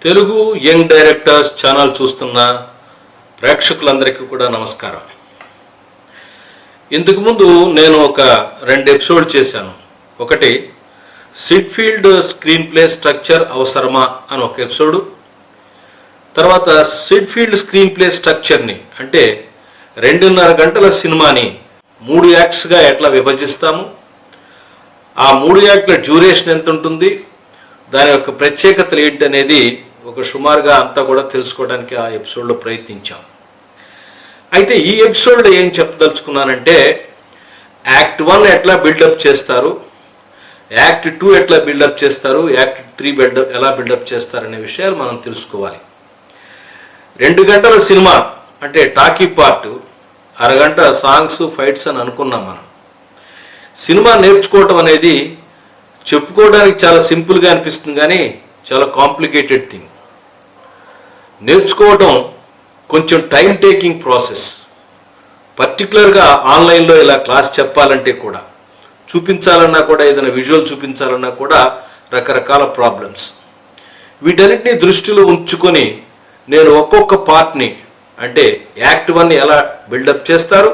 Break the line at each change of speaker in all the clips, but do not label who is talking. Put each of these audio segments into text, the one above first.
Telugu young directors channel చూస్తున్న ప్రేక్షకులందరికీ కూడా నమస్కారం. ఇంతకుముందు నేను ఒక 2 ఎపిసోడ్ చేశాను. ఒకటి సిడ్ఫీల్డ్ స్క్రీన్ ప్లే స్ట్రక్చర్ అవసరమా అని ఒక ఎపిసోడు, తర్వాత సిడ్ఫీల్డ్ స్క్రీన్ ప్లే స్ట్రక్చర్ని అంటే 2.5 గంటల సినిమాని 3 యాక్ట్స్గా ఎట్లా విభజిస్తాము, ఆ 3 యాక్ట్ల డ్యూరేషన్ ఎంత ఉంటుంది, దాని యొక్క ప్రత్యేకతలు ఏంటి అనేది ఒక సుమారుగా అంతా కూడా తెలుసుకోవడానికి ఆ ఎపిసోడ్లో ప్రయత్నించాం. అయితే ఈ ఎపిసోడ్లో ఏం చెప్పదలుచుకున్నానంటే, యాక్ట్ 1 ఎట్లా బిల్డప్ చేస్తారు, యాక్ట్ 2 ఎట్లా బిల్డప్ చేస్తారు, యాక్ట్ 3 ఎలా బిల్డప్ చేస్తారనే విషయాలు మనం తెలుసుకోవాలి. 2 గంటల సినిమా అంటే టాకీ పార్ట్, అరగంట సాంగ్స్ ఫైట్స్ అని అనుకున్నాం. మనం సినిమా నేర్చుకోవటం అనేది చెప్పుకోవడానికి చాలా సింపుల్గా అనిపిస్తుంది, కానీ చాలా కాంప్లికేటెడ్ థింగ్. నేర్చుకోవటం కొంచెం టైం టేకింగ్ ప్రాసెస్. పర్టికులర్గా ఆన్లైన్లో ఇలా క్లాస్ చెప్పాలంటే కూడా, చూపించాలన్నా కూడా, ఏదైనా విజువల్ చూపించాలన్నా కూడా రకరకాల ప్రాబ్లమ్స్. వీటన్నిటిని దృష్టిలో ఉంచుకొని నేను ఒక్కొక్క పార్ట్ని అంటే యాక్ట్ 1 ఎలా బిల్డప్ చేస్తారు,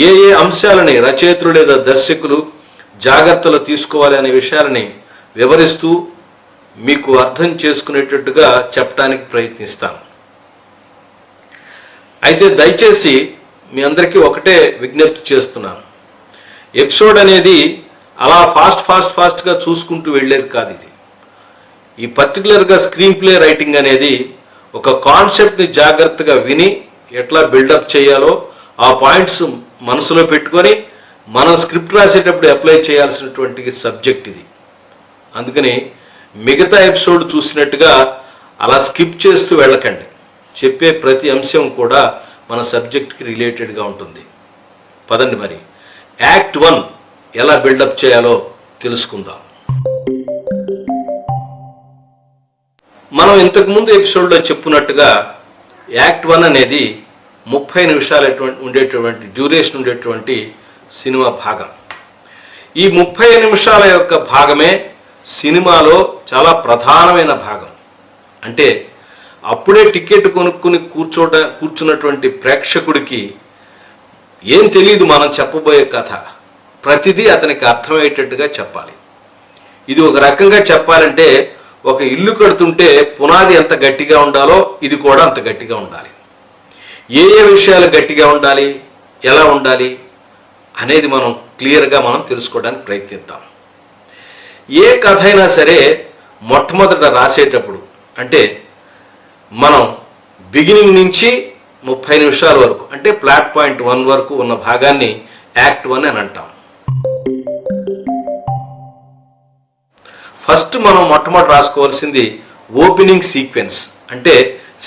ఏ అంశాలని రచయితలు లేదా దర్శకులు జాగ్రత్తలు తీసుకోవాలి అనే విషయాలని వివరిస్తూ మీకు అర్థం చేసుకునేటట్టుగా చెప్పడానికి ప్రయత్నిస్తాను. అయితే దయచేసి మీ అందరికీ ఒకటే విజ్ఞప్తి చేస్తున్నాను, ఎపిసోడ్ అనేది అలా ఫాస్ట్గా చూసుకుంటూ వెళ్ళేది కాదు. ఇది ఈ పర్టికులర్గా స్క్రీన్ ప్లే రైటింగ్ అనేది ఒక కాన్సెప్ట్ని జాగ్రత్తగా విని ఎట్లా బిల్డప్ చేయాలో ఆ పాయింట్స్ మనసులో పెట్టుకొని మనం స్క్రిప్ట్ రాసేటప్పుడు అప్లై చేయాల్సినటువంటి సబ్జెక్ట్ ఇది. అందుకని మిగతా ఎపిసోడ్ చూసినట్టుగా అలా స్కిప్ చేస్తూ వెళ్ళకండి. చెప్పే ప్రతి అంశం కూడా మన సబ్జెక్ట్కి రిలేటెడ్గా ఉంటుంది. పదండి మరి యాక్ట్ 1 ఎలా బిల్డప్ చేయాలో తెలుసుకుందాం. మనం ఇంతకుముందు ఎపిసోడ్లో చెప్పున్నట్టుగా యాక్ట్ 1 అనేది 30 నిమిషాలు ఉండేటువంటి డ్యూరేషన్ ఉండేటువంటి సినిమా భాగం. ఈ 30 నిమిషాల యొక్క భాగమే సినిమాలో చాలా ప్రధానమైన భాగం. అంటే అప్పుడే టికెట్ కొనుక్కుని కూర్చున్నటువంటి ప్రేక్షకుడికి ఏం తెలియదు మనం చెప్పబోయే కథ. ప్రతిదీ అతనికి అర్థమయ్యేటట్టుగా చెప్పాలి. ఇది ఒక రకంగా చెప్పాలంటే, ఒక ఇల్లు కడుతుంటే పునాది ఎంత గట్టిగా ఉండాలో ఇది కూడా అంత గట్టిగా ఉండాలి. ఏ విషయాలు గట్టిగా ఉండాలి, ఎలా ఉండాలి అనేది మనం క్లియర్గా మనం తెలుసుకోవడానికి ప్రయత్నిద్దాం. ఏ కథ అయినా సరే మొట్టమొదట రాసేటప్పుడు అంటే మనం బిగినింగ్ నుంచి 30 నిమిషాల వరకు అంటే ప్లాట్ పాయింట్ 1 వరకు ఉన్న భాగాన్ని యాక్ట్ 1 అని అంటాం. ఫస్ట్ మనం మొట్టమొదటి రాసుకోవాల్సింది ఓపెనింగ్ సీక్వెన్స్. అంటే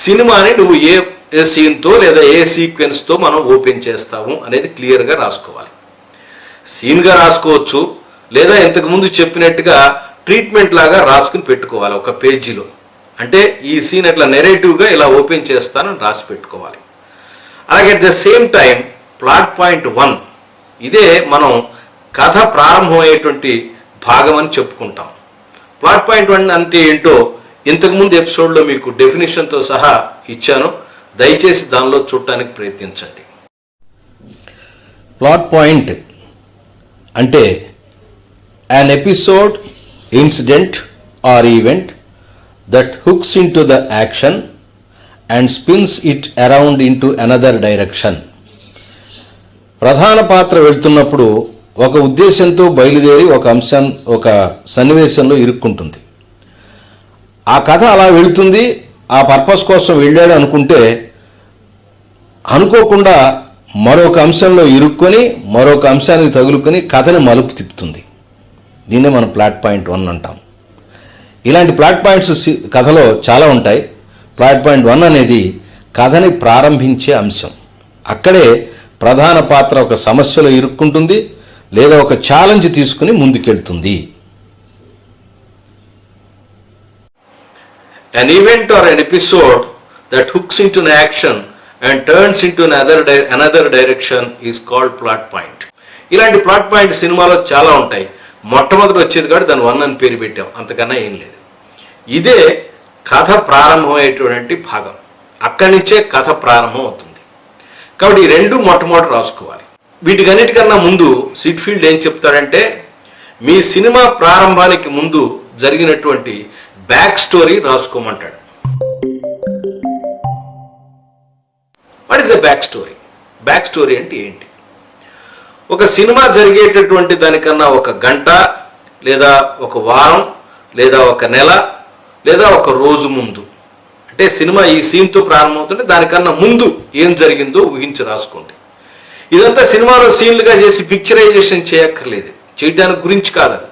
సినిమాని నువ్వు ఏ సీన్తో లేదా ఏ సీక్వెన్స్తో మనం ఓపెన్ చేస్తాము అనేది క్లియర్గా రాసుకోవాలి. సీన్గా రాసుకోవచ్చు, లేదా ఇంతకుముందు చెప్పినట్టుగా ట్రీట్మెంట్ లాగా రాసుకుని పెట్టుకోవాలి ఒక పేజీలో. అంటే ఈ సీన్ ఎట్లా నెరేటివ్గా ఇలా ఓపెన్ చేస్తానని రాసి పెట్టుకోవాలి. అలాగే at the same time plot point 1 ఇదే మనం కథ ప్రారంభమయ్యేటువంటి భాగం అని చెప్పుకుంటాం. ప్లాట్ పాయింట్ 1 అంటే ఏంటో ఇంతకుముందు ఎపిసోడ్లో మీకు డెఫినేషన్తో సహా ఇచ్చాను. దయచేసి దానిలో చూడటానికి ప్రయత్నించండి.
ప్లాట్ పాయింట్ అంటే an episode, incident or event that hooks into the action and spins it around into another direction. ప్రధాన పాత్ర వెళ్తున్నప్పుడు ఒక ఉద్దేశంతో బయలుదేరి ఒక సన్నివేశంలో ఇరుక్కుంటుంది. ఆ కథ అలా వెళుతుంది, ఆ పర్పస్ కోసం వెళ్ళాడు అనుకుంటే అనుకోకుండా మరొక అంశంలో ఇరుక్కొని మరొక అంశానికి తగులుకొని కథని మలుపు తిప్పుతుంది. దీన్నే మనం ప్లాట్ పాయింట్ 1 అంటాం. ఇలాంటి ప్లాట్ పాయింట్స్ కథలో చాలా ఉంటాయి. ప్లాట్ పాయింట్ 1 అనేది కథని ప్రారంభించే అంశం. అక్కడే ప్రధాన పాత్ర ఒక సమస్యలో ఇరుక్కుంటుంది లేదా ఒక ఛాలెంజ్ తీసుకుని ముందుకెళ్తుంది.
An event or an episode that hooks into an action and turns into another direction is called plot point. ఇలాంటి ప్లాట్ పాయింట్ సినిమాలో చాలా ఉంటాయి. మొట్టమొదటి వచ్చేది కాబట్టి దాని 1 అని పేరు పెట్టాం, అంతకన్నా ఏం లేదు. ఇదే కథ ప్రారంభమయ్యేటువంటి భాగం. అక్కడి నుంచే కథ ప్రారంభం అవుతుంది. కాబట్టి ఈ రెండు మొట్టమొదటి రాసుకోవాలి. వీటికన్నిటికన్నా ముందు సిట్ఫీల్డ్ ఏం చెప్తాడంటే, మీ సినిమా ప్రారంభానికి ముందు జరిగినటువంటి బ్యాక్ స్టోరీ రాసుకోమంటాడు. What is a back story? Back story అంటే ఏంటి? ఒక సినిమా జరిగేటటువంటి దానికన్నా ఒక గంట లేదా ఒక వారం లేదా ఒక నెల లేదా ఒక రోజు ముందు, అంటే సినిమా ఈ సీన్తో ప్రారంభమవుతుంటే దానికన్నా ముందు ఏం జరిగిందో ఊహించి రాసుకోండి. ఇదంతా సినిమాలో సీన్లుగా చేసి పిక్చరైజేషన్ చేయక్కర్లేదు, చేయడానికి గురించి కాదు. అది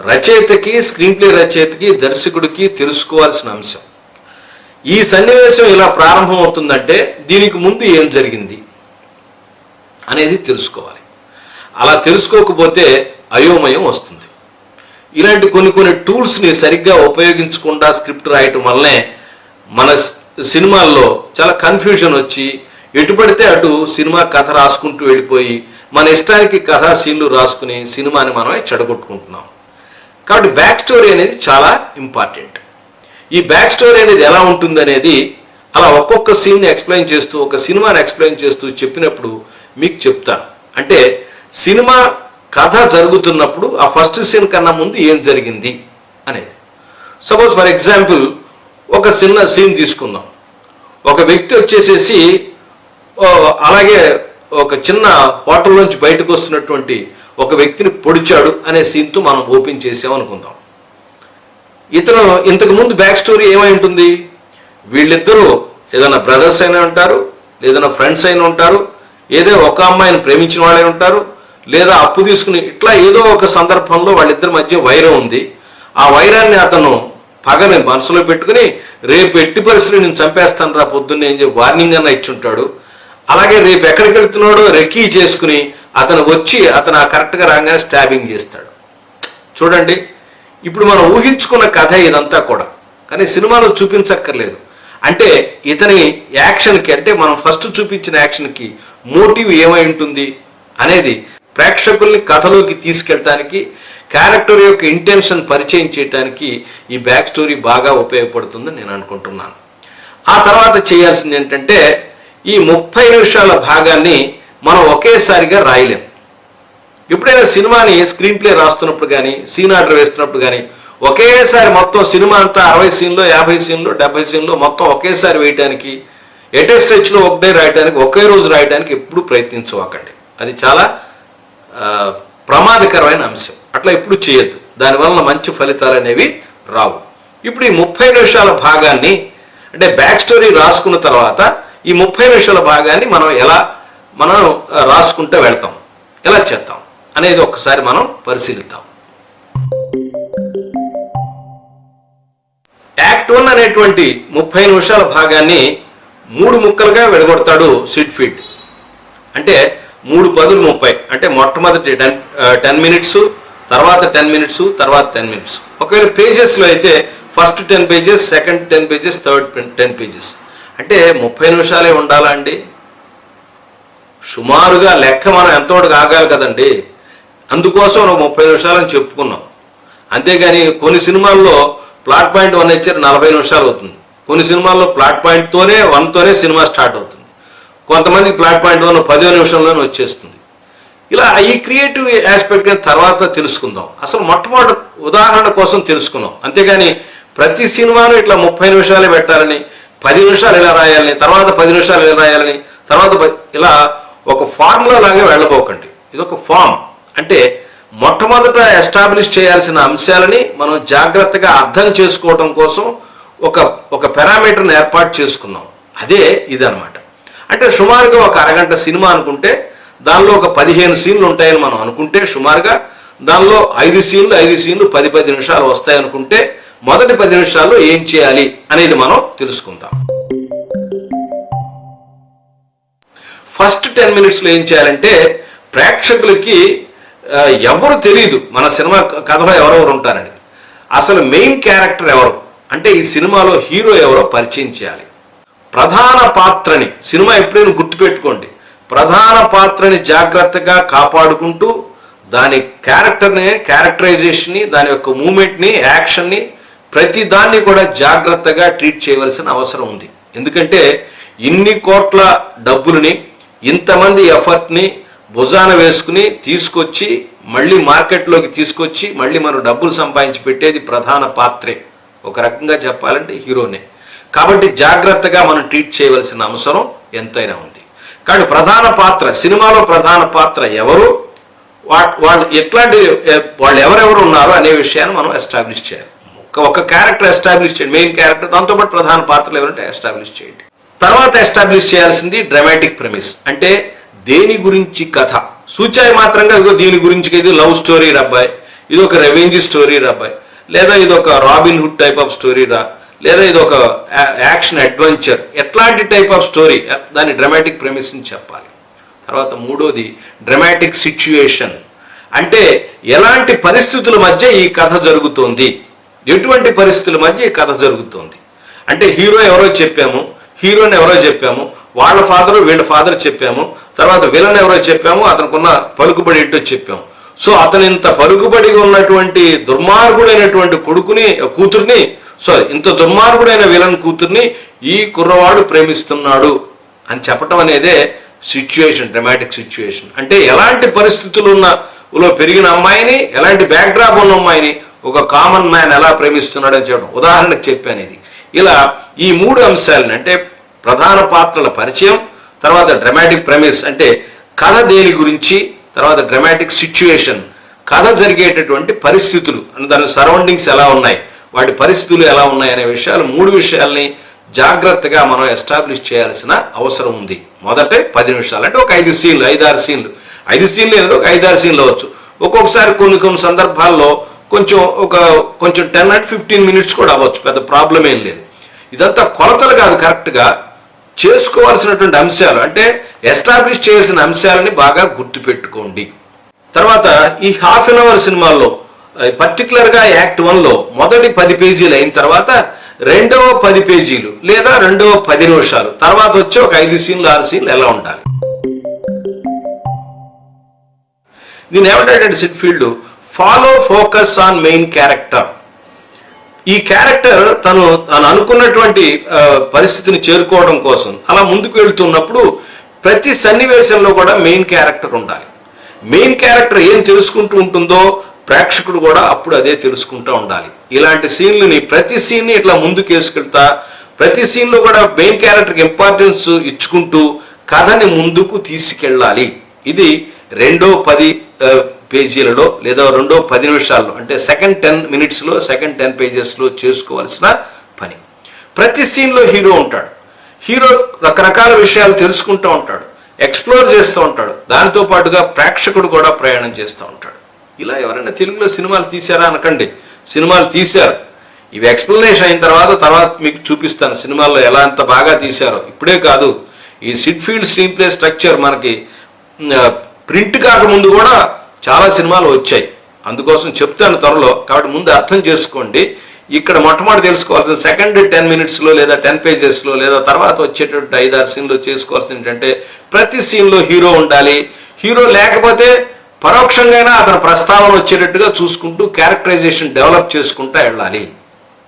రచయితకి, స్క్రీన్ ప్లే రచయితకి, దర్శకుడికి తెలుసుకోవాల్సిన అంశం. ఈ సన్నివేశం ఇలా ప్రారంభం అవుతుందంటే దీనికి ముందు ఏం జరిగింది అనేది తెలుసుకోవాలి. అలా తెలుసుకోకపోతే అయోమయం వస్తుంది. ఇలాంటి కొన్ని టూల్స్ని సరిగ్గా ఉపయోగించకుండా స్క్రిప్ట్ రాయటం వల్లనే మన సినిమాల్లో చాలా కన్ఫ్యూజన్ వచ్చి ఎటు పడితే అటు సినిమా కథ రాసుకుంటూ వెళ్ళిపోయి మన ఇష్టానికి కథా సీన్లు రాసుకుని సినిమాని మనమే చెడగొట్టుకుంటున్నాం. కాబట్టి బ్యాక్ స్టోరీ అనేది చాలా ఇంపార్టెంట్. ఈ బ్యాక్ స్టోరీ అనేది ఎలా ఉంటుంది అనేది అలా ఒక్కొక్క సీన్ని ఎక్స్ప్లెయిన్ చేస్తూ, ఒక సినిమాని ఎక్స్ప్లెయిన్ చేస్తూ చెప్పినప్పుడు మీకు చెప్తాను. అంటే సినిమా కథ జరుగుతున్నప్పుడు ఆ ఫస్ట్ సీన్ కన్నా ముందు ఏం జరిగింది అనేది. సపోజ్ ఫర్ ఎగ్జాంపుల్ ఒక చిన్న సీన్ తీసుకుందాం. ఒక వ్యక్తి వచ్చేసేసి అలాగే ఒక చిన్న హోటల్లోంచి బయటకు వస్తున్నటువంటి ఒక వ్యక్తిని పొడిచాడు అనే సీన్తో మనం ఓపెన్ చేసామనుకుందాం. ఇతను ఇంతకు ముందు బ్యాక్ స్టోరీ ఏమై ఉంటుంది? వీళ్ళిద్దరూ ఏదైనా బ్రదర్స్ అయినా ఉంటారు, ఏదైనా ఫ్రెండ్స్ అయినా ఉంటారు, ఏదో ఒక అమ్మాయిని ప్రేమించిన వాళ్ళే ఉంటారు, లేదా అప్పు తీసుకుని ఇట్లా ఏదో ఒక సందర్భంలో వాళ్ళిద్దరి మధ్య వైరం ఉంది. ఆ వైరాన్ని అతను పగని మనసులో పెట్టుకుని రేపు ఎట్టి పరిస్థితులు నేను చంపేస్తాను రా పొద్దున్నే అని చెప్పి వార్నింగ్ అన్న ఇచ్చుంటాడు. అలాగే రేపు ఎక్కడికి వెళ్తున్నాడో రెక్కీ చేసుకుని అతను వచ్చి అతను కరెక్ట్గా రాగానే స్టాబింగ్ చేస్తాడు. చూడండి, ఇప్పుడు మనం ఊహించుకున్న కథ ఇదంతా కూడా, కానీ సినిమాలో చూపించక్కర్లేదు. అంటే ఇతని యాక్షన్కి, అంటే మనం ఫస్ట్ చూపించిన యాక్షన్కి మోటివ్ ఏమై ఉంటుంది అనేది ప్రేక్షకుల్ని కథలోకి తీసుకెళ్ళటానికి, క్యారెక్టర్ యొక్క ఇంటెన్షన్ పరిచయం చేయడానికి ఈ బ్యాక్ స్టోరీ బాగా ఉపయోగపడుతుందని నేను అనుకుంటున్నాను. ఆ తర్వాత చేయాల్సింది ఏంటంటే, ఈ 30 నిమిషాల భాగాన్ని మనం ఒకేసారిగా రాయలేం. ఎప్పుడైనా సినిమాని స్క్రీన్ ప్లే రాస్తున్నప్పుడు కానీ, సీన్ ఆర్డర్ వేస్తున్నప్పుడు కానీ ఒకేసారి మొత్తం సినిమా అంతా 60 సీన్లో, 50 సీన్లో, 70 సీన్లో మొత్తం ఒకేసారి వేయడానికి, ఎటే స్ట్రెచ్లో ఒకటే రాయడానికి, ఒకే రోజు రాయడానికి ఎప్పుడు ప్రయత్నించవకండి. అది చాలా ప్రమాదకరమైన అంశం. అట్లా ఎప్పుడు చేయొద్దు. దానివల్ల మంచి ఫలితాలు అనేవి రావు. ఇప్పుడు ఈ 30 నిమిషాల భాగాన్ని, అంటే బ్యాక్ స్టోరీ రాసుకున్న తర్వాత ఈ 30 నిమిషాల భాగాన్ని మనం రాసుకుంటూ వెళ్తాం, ఎలా చేద్దాం అనేది ఒక్కసారి మనం పరిశీలిద్దాం. యాక్ట్ 1 అనేటువంటి 30 నిమిషాల భాగాన్ని 3 ముక్కలుగా విడగొడతాడు సిట్ఫీల్డ్. అంటే 3 పదులు 30, అంటే మొట్టమొదటి 10 మినిట్స్, తర్వాత 10 మినిట్స్, తర్వాత 10 మినిట్స్. ఒకవేళ పేజెస్లో అయితే first 10 pages, second 10 pages, third 10 pages. అంటే 30 నిమిషాలే ఉండాలా అండి? సుమారుగా లెక్క మనం ఎంతోటికి ఆగాలి కదండి. అందుకోసం 30 నిమిషాలని చెప్పుకున్నాం. అంతేగాని కొన్ని సినిమాల్లో ప్లాట్ పాయింట్ 1 ఇచ్చారు 40 నిమిషాలు అవుతుంది. కొన్ని సినిమాల్లో ప్లాట్ పాయింట్తోనే 1తోనే సినిమా స్టార్ట్ అవుతుంది. కొంతమందికి ప్లాట్ పాయింట్ 1 10 నిమిషంలోనే వచ్చేస్తుంది. ఇలా ఈ క్రియేటివ్ ఆస్పెక్ట్ తర్వాత తెలుసుకుందాం. అసలు మొట్టమొదటి ఉదాహరణ కోసం తెలుసుకున్నాం. అంతేగాని ప్రతి సినిమాను ఇట్లా 30 నిమిషాలే పెట్టాలని, 10 నిమిషాలు ఇలా రాయాలని, తర్వాత 10 నిమిషాలు ఇలా రాయాలని, తర్వాత ఇలా ఒక ఫార్ములా లాగా వెళ్ళబోకండి. ఇది ఒక ఫామ్. అంటే మొట్టమొదట ఎస్టాబ్లిష్ చేయాల్సిన అంశాలని మనం జాగ్రత్తగా అర్థం చేసుకోవడం కోసం ఒక పారామీటర్ని ఏర్పాటు చేసుకున్నాం. అదే ఇదనమాట. అంటే సుమారుగా ఒక అరగంట సినిమా అనుకుంటే దానిలో ఒక 15 సీన్లు ఉంటాయని మనం అనుకుంటే, సుమారుగా దానిలో 5 సీన్లు 10 నిమిషాలు వస్తాయనుకుంటే మొదటి 10 నిమిషాల్లో ఏం చేయాలి అనేది మనం తెలుసుకుందాం. ఫస్ట్ 10 మినిట్స్లో ఏం చేయాలంటే, ప్రేక్షకులకి ఎవరు తెలియదు మన సినిమా కథలో ఎవరెవరు ఉంటారని. అసలు మెయిన్ క్యారెక్టర్ ఎవరు, అంటే ఈ సినిమాలో హీరో ఎవరో పరిచయం చేయాలి. ప్రధాన పాత్రని, సినిమా ఎప్పుడైనా గుర్తుపెట్టుకోండి, ప్రధాన పాత్రని జాగ్రత్తగా కాపాడుకుంటూ దాని క్యారెక్టరైజేషన్ని, దాని యొక్క మూమెంట్ని, యాక్షన్ని ప్రతి దాన్ని కూడా జాగ్రత్తగా ట్రీట్ చేయవలసిన అవసరం ఉంది. ఎందుకంటే ఇన్ని కోట్ల డబ్బులని ఇంతమంది ఎఫర్ట్ని భుజాన వేసుకుని తీసుకొచ్చి మళ్ళీ మార్కెట్లోకి తీసుకొచ్చి మళ్ళీ మనం డబ్బులు సంపాదించి పెట్టేది ప్రధాన పాత్రే, ఒక రకంగా చెప్పాలంటే హీరోనే. కాబట్టి జాగ్రత్తగా మనం ట్రీట్ చేయవలసిన అవసరం ఎంతైనా ఉంది. కాబట్టి ప్రధాన పాత్ర, సినిమాలో ప్రధాన పాత్ర ఎవరు, వాళ్ళు ఎట్లాంటి, వాళ్ళు ఎవరెవరు ఉన్నారు అనే విషయాన్ని మనం ఎస్టాబ్లిష్ చేయాలి. ఒక క్యారెక్టర్ ఎస్టాబ్లిష్ చేయండి, మెయిన్ క్యారెక్టర్, దాంతోపాటు ప్రధాన పాత్రలు ఎవరంటే ఎస్టాబ్లిష్ చేయండి. తర్వాత ఎస్టాబ్లిష్ చేయాల్సింది డ్రామాటిక్ ప్రెమిస్, అంటే దేని గురించి కథ. సూచాయి మాత్రంగా ఇదిగో దీని గురించి, ఇది లవ్ స్టోరీ రబ్బాయి, ఇది ఒక రెవెంజ్ స్టోరీ రబ్బాయి, లేదా ఇది ఒక robin hood type of story రా, లేదా ఇది ఒక యాక్షన్ అడ్వెంచర్, ఎట్లాంటి టైప్ ఆఫ్ స్టోరీ, దాని డ్రామాటిక్ ప్రెమిస్ అని చెప్పాలి. తర్వాత మూడోది డ్రామాటిక్ సిచ్యుయేషన్, అంటే ఎలాంటి పరిస్థితుల మధ్య ఈ కథ జరుగుతోంది, ఎటువంటి పరిస్థితుల మధ్య ఈ కథ జరుగుతోంది. అంటే హీరో ఎవరో చెప్పాము, హీరోని ఎవరో చెప్పాము, వాళ్ళ ఫాదరు వీళ్ళ ఫాదర్ చెప్పాము, తర్వాత విలన్ ఎవరో చెప్పాము, అతనుకున్న పలుకుబడి ఏంటో చెప్పాము. సో అతను ఇంత పలుకుబడి ఉన్నటువంటి దుర్మార్గుడైనటువంటి కూతుర్ని ఇంత దుర్మార్గుడైన విలన్ కూతుర్ని ఈ కుర్రవాడు ప్రేమిస్తున్నాడు అని చెప్పటం అనేదే సిచ్యుయేషన్, డ్రామాటిక్ సిచ్యుయేషన్. అంటే ఎలాంటి పరిస్థితులు ఉన్నలో పెరిగిన అమ్మాయిని, ఎలాంటి బ్యాక్డ్రాప్ ఉన్న అమ్మాయిని ఒక కామన్ మ్యాన్ ఎలా ప్రేమిస్తున్నాడు అని చెప్పడం, ఉదాహరణకు చెప్పాను ఇది. ఇలా ఈ మూడు అంశాలని, అంటే ప్రధాన పాత్రల పరిచయం, తర్వాత డ్రామాటిక్ ప్రెమిస్ అంటే కథ దేని గురించి, తర్వాత డ్రామాటిక్ సిచ్యుయేషన్ కథ జరిగేటటువంటి పరిస్థితులు, దాని సరౌండింగ్స్ ఎలా ఉన్నాయి, వాటి పరిస్థితులు ఎలా ఉన్నాయి అనే విషయాలు, మూడు విషయాల్ని జాగ్రత్తగా మనం ఎస్టాబ్లిష్ చేయాల్సిన అవసరం ఉంది. మొదట 10 నిమిషాలు, అంటే ఒక 5 సీన్లు, 5-6 సీన్లు, 5 సీన్లు ఏదో ఒక 5-6 సీన్లు అవ్వచ్చు. ఒక్కొక్కసారి కొన్ని సందర్భాల్లో కొంచెం 10-15 మినిట్స్ కూడా అవ్వచ్చు, పెద్ద ప్రాబ్లం ఏం లేదు. ఇదంతా కొలతలు కాదు, కరెక్ట్గా చేసుకోవాల్సినటువంటి అంశాలు, అంటే ఎస్టాబ్లిష్ చేయాల్సిన అంశాలని బాగా గుర్తుపెట్టుకోండి. తర్వాత ఈ హాఫ్ అన్ అవర్ సినిమాల్లో పర్టికులర్గా యాక్ట్ 1లో మొదటి 10 పేజీలు అయిన తర్వాత రెండవ 10 పేజీలు లేదా రెండవ 10 నిమిషాలు తర్వాత వచ్చి ఒక 5 సీన్లు 6 సీన్లు ఎలా ఉండాలి. దీని ఏమంటాడంటే Syd Field, follow focus on main character. ఈ క్యారెక్టర్ తను అనుకున్నటువంటి పరిస్థితిని చేరుకోవడం కోసం అలా ముందుకు వెళ్తున్నప్పుడు ప్రతి సన్నివేశంలో కూడా మెయిన్ క్యారెక్టర్ ఉండాలి. మెయిన్ క్యారెక్టర్ ఏం తెలుసుకుంటూ ఉంటుందో ప్రేక్షకుడు కూడా అప్పుడు అదే తెలుసుకుంటూ ఉండాలి. ఇలాంటి సీన్లని, ప్రతి సీన్ని ఇట్లా ముందుకు వేసుకెళ్తా, ప్రతి సీన్లో కూడా మెయిన్ క్యారెక్టర్కి ఇంపార్టెన్స్ ఇచ్చుకుంటూ కథని ముందుకు తీసుకెళ్ళాలి. ఇది రెండో 10 పేజీలలో లేదా రెండో 10 నిమిషాల్లో, అంటే సెకండ్ 10 మినిట్స్లో, సెకండ్ 10 పేజెస్లో చేసుకోవాల్సిన పని. ప్రతి సీన్లో హీరో ఉంటాడు. హీరో రకరకాల విషయాలు తెలుసుకుంటూ ఉంటాడు, ఎక్స్ప్లోర్ చేస్తూ ఉంటాడు. దాంతో పాటుగా ప్రేక్షకుడు కూడా ప్రయాణం చేస్తూ ఉంటాడు. ఇలా ఎవరైనా తెలుగులో సినిమాలు తీశారా అనకండి, సినిమాలు తీశారు. ఇవి ఎక్స్ప్లెనేషన్ అయిన తర్వాత మీకు చూపిస్తాను సినిమాల్లో ఎలా అంత బాగా తీశారో. ఇప్పుడే కాదు, ఈ సిట్ఫీల్డ్ స్క్రీన్ ప్లే స్ట్రక్చర్ మనకి ప్రింట్ కాకముందు కూడా చాలా సినిమాలు వచ్చాయి. అందుకోసం చెప్తాను త్వరలో, కాబట్టి ముందు అర్థం చేసుకోండి. ఇక్కడ మొట్టమొదటి తెలుసుకోవాల్సిన సెకండ్ 10 మినిట్స్లో లేదా 10 పేజెస్లో లేదా తర్వాత వచ్చేటటువంటి 5-6 సీన్లో చేసుకోవాల్సింది ఏంటంటే ప్రతి సీన్లో హీరో ఉండాలి. హీరో లేకపోతే పరోక్షంగా అతని ప్రస్తావన వచ్చేటట్టుగా చూసుకుంటూ క్యారెక్టరైజేషన్ డెవలప్ చేసుకుంటూ వెళ్ళాలి.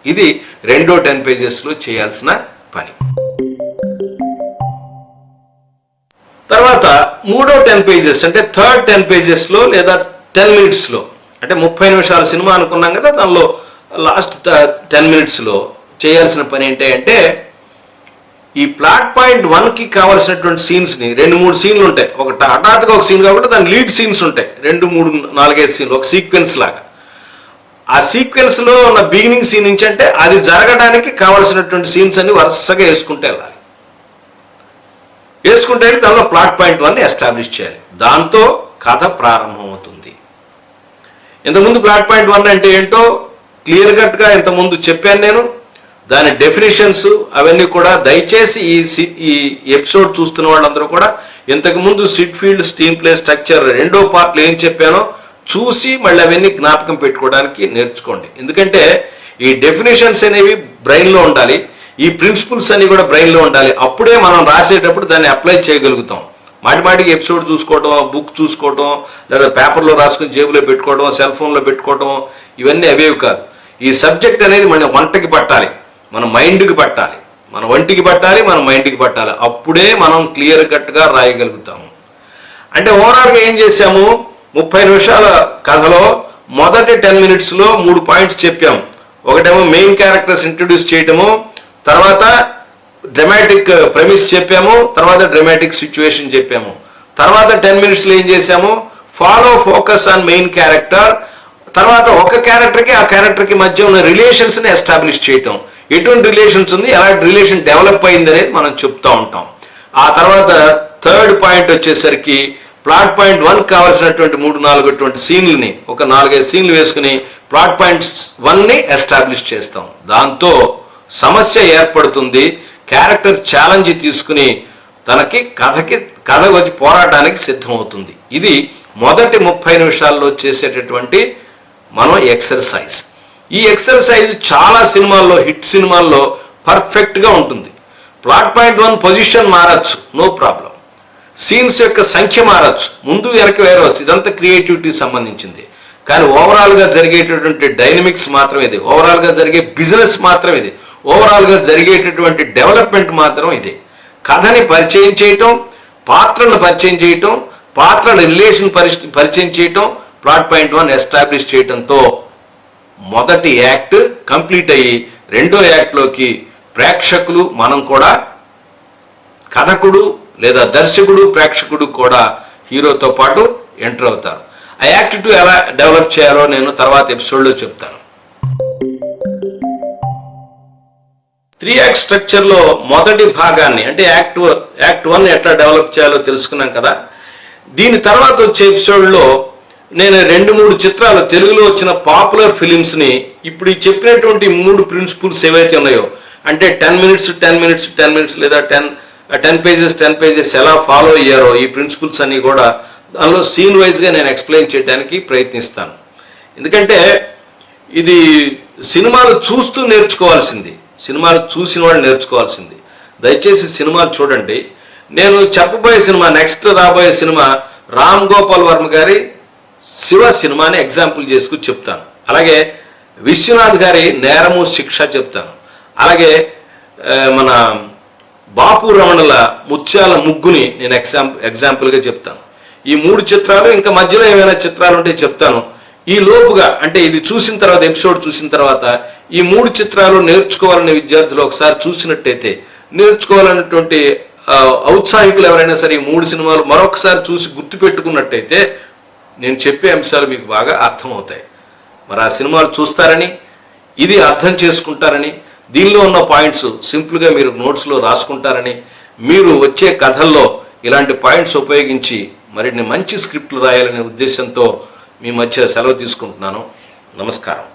ఇది రెండో 10 పేజెస్లో చేయాల్సిన పని. తర్వాత మూడో 10 పేజెస్ అంటే థర్డ్ 10 పేజెస్లో లేదా 10 మినిట్స్లో, అంటే 30 నిమిషాల సినిమా అనుకున్నాం కదా, దానిలో లాస్ట్ 10 మినిట్స్లో చేయాల్సిన పని ఏంటంటే ఈ ప్లాట్ పాయింట్ 1కి కావాల్సినటువంటి సీన్స్ని 2-3 సీన్లు ఉంటాయి. హఠాత్తుగా ఒక సీన్ కాబట్టి దాని లీడ్ సీన్స్ ఉంటాయి, 2-3-4-5 సీన్లు, ఒక సీక్వెన్స్ లాగా. ఆ సీక్వెన్స్లో ఉన్న బిగినింగ్ సీన్ నుంచి అంటే అది జరగడానికి కావాల్సినటువంటి సీన్స్ అన్ని వరుసగా వేసుకుంటూ వెళ్ళాలి. దానిలో ప్లాట్ పాయింట్ 1ని ఎస్టాబ్లిష్ చేయాలి. దాంతో కథ ప్రారంభమవుతుంది. ఇంతకుముందు ప్లాట్ పాయింట్ 1 అంటే ఏంటో క్లియర్ కట్గా ఇంతకుముందు చెప్పాను నేను. దాని డెఫినేషన్స్ అవన్నీ కూడా దయచేసి ఈ ఎపిసోడ్ చూస్తున్న వాళ్ళందరూ కూడా ఇంతకుముందు సిట్ఫీల్డ్ స్క్రీన్ ప్లే స్ట్రక్చర్ రెండో పార్ట్లో ఏం చెప్పానో చూసి మళ్ళీ అవన్నీ జ్ఞాపకం పెట్టుకోవడానికి నేర్చుకోండి. ఎందుకంటే ఈ డెఫినేషన్స్ అనేవి బ్రెయిన్లో ఉండాలి, ఈ ప్రిన్సిపల్స్ అన్ని కూడా బ్రెయిన్లో ఉండాలి. అప్పుడే మనం రాసేటప్పుడు దాన్ని అప్లై చేయగలుగుతాం. మాటిమాటికి ఎపిసోడ్ చూసుకోవటం, బుక్ చూసుకోవటం, లేదా పేపర్లో రాసుకుని జేబులో పెట్టుకోవడం, సెల్ ఫోన్లో పెట్టుకోవటం, ఇవన్నీ అవేవి కాదు. ఈ సబ్జెక్ట్ అనేది మన వంటకి పట్టాలి, మన మైండ్కి పట్టాలి, మన వంటికి పట్టాలి, మన మైండ్కి పట్టాలి. అప్పుడే మనం క్లియర్ కట్గా రాయగలుగుతాము. అంటే ఓవరాల్గా ఏం చేశాము, 30 నిమిషాల కథలో మొదటి 10 minutesలో 3 పాయింట్స్ చెప్పాము. ఒకటేమో మెయిన్ క్యారెక్టర్స్ ఇంట్రడ్యూస్ చేయటము, తర్వాత డ్రామాటిక్ ప్రెమిస్ చెప్పాము, తర్వాత డ్రామాటిక్ సిచ్యువేషన్ చెప్పాము. తర్వాత 10 minutesలో ఏం చేశాము, ఫోకస్ ఆన్ మెయిన్ క్యారెక్టర్, తర్వాత ఒక క్యారెక్టర్కి ఆ క్యారెక్టర్కి మధ్య ఉన్న రిలేషన్స్ని ఎస్టాబ్లిష్ చేయటం, ఎటువంటి రిలేషన్స్ ఉంది, ఎలాంటి రిలేషన్ డెవలప్ అయింది అనేది మనం చెప్తూ ఉంటాం. ఆ తర్వాత థర్డ్ పాయింట్ వచ్చేసరికి ప్లాట్ పాయింట్ 1 కావాల్సినటువంటి 3-4 సీన్లని, ఒక 4-5 సీన్లు వేసుకుని ప్లాట్ పాయింట్ 1ని ఎస్టాబ్లిష్ చేస్తాం. దాంతో సమస్య ఏర్పడుతుంది, క్యారెక్టర్ ఛాలెంజ్ తీసుకుని తనకి కథ వచ్చి పోరాటానికి సిద్ధమవుతుంది. ఇది మొదటి 30 నిమిషాల్లో చేసేటటువంటి మనం ఎక్సర్సైజ్. ఈ ఎక్సర్సైజ్ చాలా సినిమాల్లో, హిట్ సినిమాల్లో పర్ఫెక్ట్గా ఉంటుంది. ప్లాట్ పాయింట్ 1 పొజిషన్ మారచ్చు, నో ప్రాబ్లం. సీన్స్ యొక్క సంఖ్య మారచ్చు, ముందు వెనక్కి వేరవచ్చు, ఇదంతా క్రియేటివిటీ సంబంధించింది. కానీ ఓవరాల్గా జరిగేటటువంటి డైనమిక్స్ మాత్రం ఇది, ఓవరాల్గా జరిగే బిజినెస్ మాత్రం ఇది, ఓవరాల్గా జరిగేటటువంటి డెవలప్మెంట్ మాత్రం ఇది. కథని పరిచయం చేయటం, పాత్రను పరిచయం చేయటం, పాత్రల రిలేషన్ పరిచయం చేయటం, ప్లాట్ పాయింట్ 1 ఎస్టాబ్లిష్ చేయటంతో మొదటి యాక్ట్ కంప్లీట్ అయ్యి రెండో యాక్ట్లోకి ప్రేక్షకులు, మనం కూడా, కథకుడు లేదా దర్శకుడు, ప్రేక్షకుడు కూడా హీరోతో పాటు ఎంటర్ అవుతారు. ఆ యాక్ట్ 2 ఎలా డెవలప్ చేయాలో నేను తర్వాత ఎపిసోడ్లో చెప్తాను. 3 యాక్ట్ స్ట్రక్చర్లో మొదటి భాగాన్ని అంటే యాక్ట్ 1 ఎట్లా డెవలప్ చేయాలో తెలుసుకున్నాం కదా. దీని తర్వాత వచ్చే ఎపిసోడ్లో నేను 2-3 చిత్రాలు, తెలుగులో వచ్చిన పాపులర్ ఫిలిమ్స్ని, ఇప్పుడు ఈ చెప్పినటువంటి 3 ప్రిన్సిపల్స్ ఏవైతే ఉన్నాయో, అంటే 10 minutes లేదా 10 pages ఎలా ఫాలో అయ్యారో ఈ ప్రిన్సిపల్స్ అన్నీ కూడా దానిలో సీన్ వైజ్గా నేను ఎక్స్ప్లెయిన్ చేయడానికి ప్రయత్నిస్తాను. ఎందుకంటే ఇది సినిమాలు చూస్తూ నేర్చుకోవాల్సింది, సినిమాలు చూసిన వాళ్ళు నేర్చుకోవాల్సింది. దయచేసి సినిమాలు చూడండి. నేను చెప్పబోయే సినిమా, నెక్స్ట్ రాబోయే సినిమా రామ్ గోపాల్ వర్మ గారి శివ సినిమాని ఎగ్జాంపుల్ చేసుకుని చెప్తాను. అలాగే విశ్వనాథ్ గారి నేరము శిక్ష చెప్తాను. అలాగే మన బాపు రమణల ముత్యాల ముగ్గుని నేను ఎగ్జాంపుల్గా చెప్తాను. ఈ 3 చిత్రాలు, ఇంకా మధ్యలో ఏమైనా చిత్రాలు ఉంటే చెప్తాను. ఈ లోపుగా, అంటే ఇది చూసిన తర్వాత, ఎపిసోడ్ చూసిన తర్వాత ఈ 3 చిత్రాలు నేర్చుకోవాలనే విద్యార్థులు ఒకసారి చూసినట్టయితే, నేర్చుకోవాలన్నటువంటి ఔత్సాహికులు ఎవరైనా సరే ఈ 3 సినిమాలు మరొకసారి చూసి గుర్తుపెట్టుకున్నట్టయితే నేను చెప్పే అంశాలు మీకు బాగా అర్థమవుతాయి. మరి ఆ సినిమాలు చూస్తారని, ఇది అర్థం చేసుకుంటారని, దీనిలో ఉన్న పాయింట్స్ సింపుల్గా మీరు నోట్స్లో రాసుకుంటారని, మీరు వచ్చే కథల్లో ఇలాంటి పాయింట్స్ ఉపయోగించి మరిన్ని మంచి స్క్రిప్ట్లు రాయాలనే ఉద్దేశంతో మీ మధ్య సెలవు తీసుకుంటున్నాను. నమస్కారం.